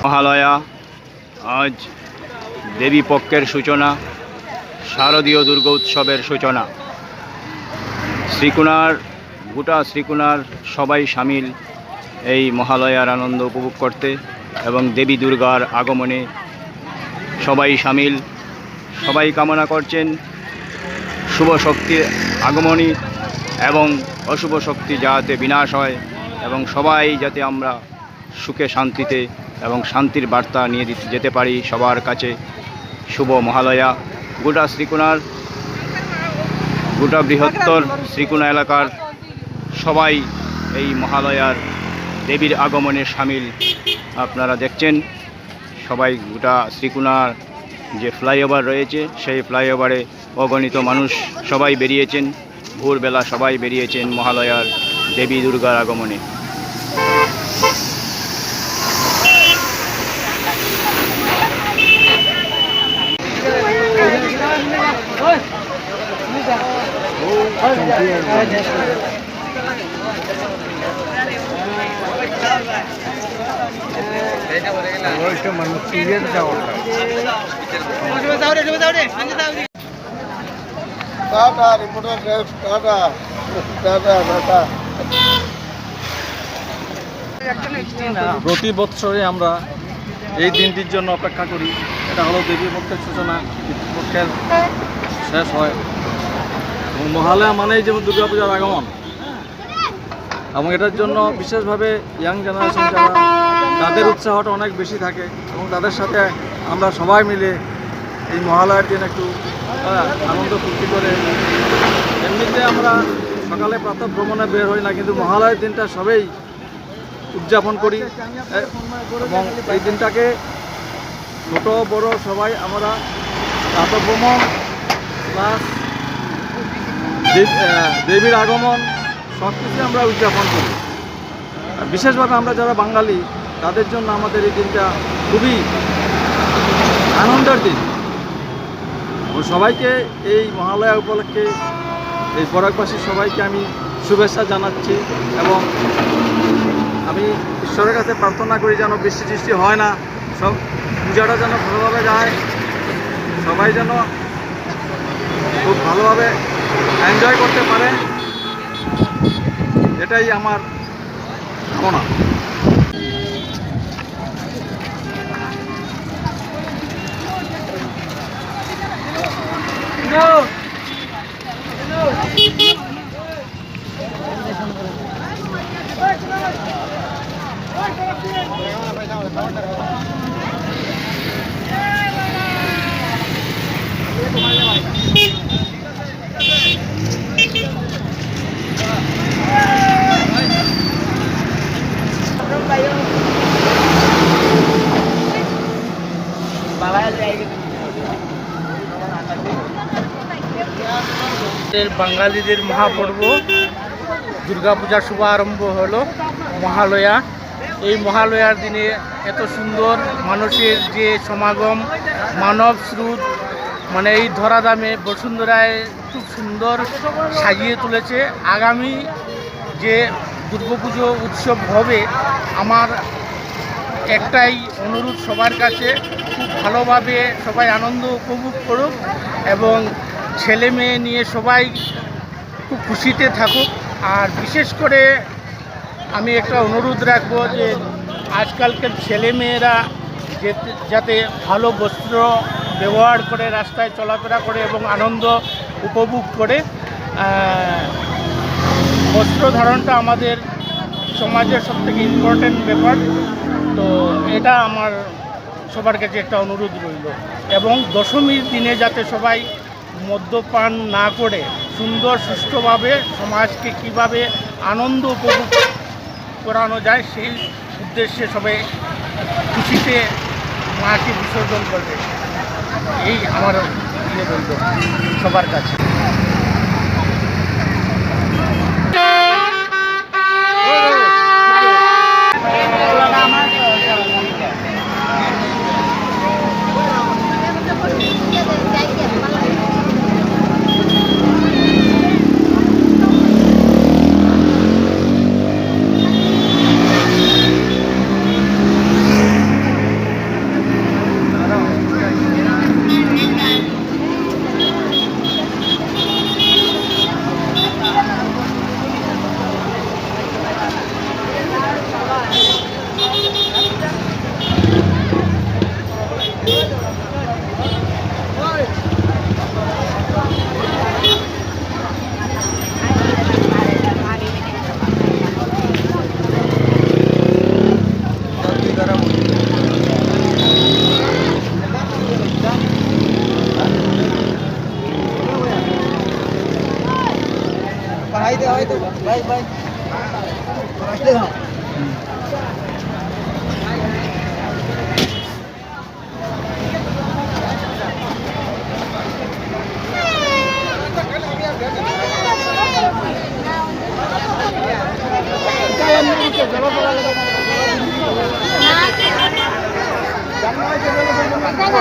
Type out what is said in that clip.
মহালয়া আজ দেবী পক্ষের সূচনা, শারদীয় দুর্গোৎসবের সূচনা। গোটা শ্রীকোনার সবাই সামিল এই মহালয়ার আনন্দ উপভোগ করতে এবং দেবী দুর্গার আগমনে সবাই সামিল। সবাই কামনা করছেন শুভ শক্তির আগমনী এবং অশুভ শক্তি যাতে বিনাশ হয় এবং সবাই যাতে আমরা সুখে শান্তিতে এবং শান্তির বার্তা নিয়ে যেতে পারি সবার কাছে। শুভ মহালয়া। গোটা বৃহত্তর শ্রীকোনা এলাকার সবাই এই মহালয়ার দেবীর আগমনে সামিল। আপনারা দেখছেন সবাই গোটা শ্রীকোনার যে ফ্লাইওভার রয়েছে সেই ফ্লাইওভারে অগণিত মানুষ সবাই বেরিয়েছেন, ভোরবেলা সবাই বেরিয়েছেন মহালয়ার দেবী দুর্গার আগমনে। প্রতি বৎসরে আমরা এই দিনটির জন্য অপেক্ষা করি। এটা হলো দেবী পক্ষের সূচনা, পক্ষের শেষ হয় এবং মহালয়া মানেই যেমন দুর্গাপূজার আগমন। এবং এটার জন্য বিশেষভাবে ইয়াং জেনারেশন যারা, তাদের উৎসাহটা অনেক বেশি থাকে এবং তাদের সাথে আমরা সবাই মিলে এই মহালয়ার দিন একটু আনন্দ ফুর্তি করে। এমনিতে আমরা সকালে প্রাতঃ ভ্রমণে বের হই না, কিন্তু মহালয়ার দিনটা সবাই উদযাপন করি এবং এই দিনটাকে ছোট বড় সবাই আমরা প্রাতঃ ভ্রমণ প্লাস দেবীর আগমন সব কিছু আমরা উদযাপন করি। বিশেষভাবে আমরা যারা বাঙালি তাদের জন্য আমাদের এই দিনটা খুবই আনন্দের দিন। সবাইকে এই মহালয়া উপলক্ষে এই বরাকবাসী সবাইকে আমি শুভেচ্ছা জানাচ্ছি এবং আমি ঈশ্বরের কাছে প্রার্থনা করি যেন বৃষ্টি টিষ্টি হয় না, সব পূজাটা যেন ভালোভাবে যায়, সবাই যেন খুব ভালোভাবে এনজয় করতে পারে, এটাই আমার কামনা। বাঙালিদের মহাপর্ব দুর্গাপূজার শুভারম্ভ হলো মহালয়া। এই মহালয়ার দিনে এত সুন্দর মানুষের যে সমাগম, মানব স্রোত, মানে এই ধরাধামে বসুন্ধরায় খুব সুন্দর সাজিয়ে তুলেছে। আগামী যে দুর্গাপুজো উৎসব হবে, আমার একটাই অনুরোধ সবার কাছে, খুব ভালোভাবে সবাই আনন্দ উপভোগ করুক এবং ছেলে মেয়ে নিয়ে সবাই খুব খুশিতে থাকুক। আর বিশেষ করে আমি একটা অনুরোধ রাখবো যে আজকালকার ছেলে মেয়েরা যাতে ভালো বস্ত্র ব্যবহার করে রাস্তায় চলাফেরা করে এবং আনন্দ উপভোগ করে। বস্ত্র ধারণটা আমাদের সমাজের সবথেকে ইম্পর্টেন্ট ব্যাপার। তো এটা আমার সবার কাছে একটা অনুরোধ রইল। এবং দশমীর দিনে যাতে সবাই মদ্যপান না করে সুন্দর সুষ্ঠুভাবে সমাজকে কিভাবে আনন্দ উপভোগ করানো যায় সেই উদ্দেশ্যে সবাই খুশিতে মাকে বিসর্জন করবে, এই আমার ইয়ে রইল সবার কাছে। জানো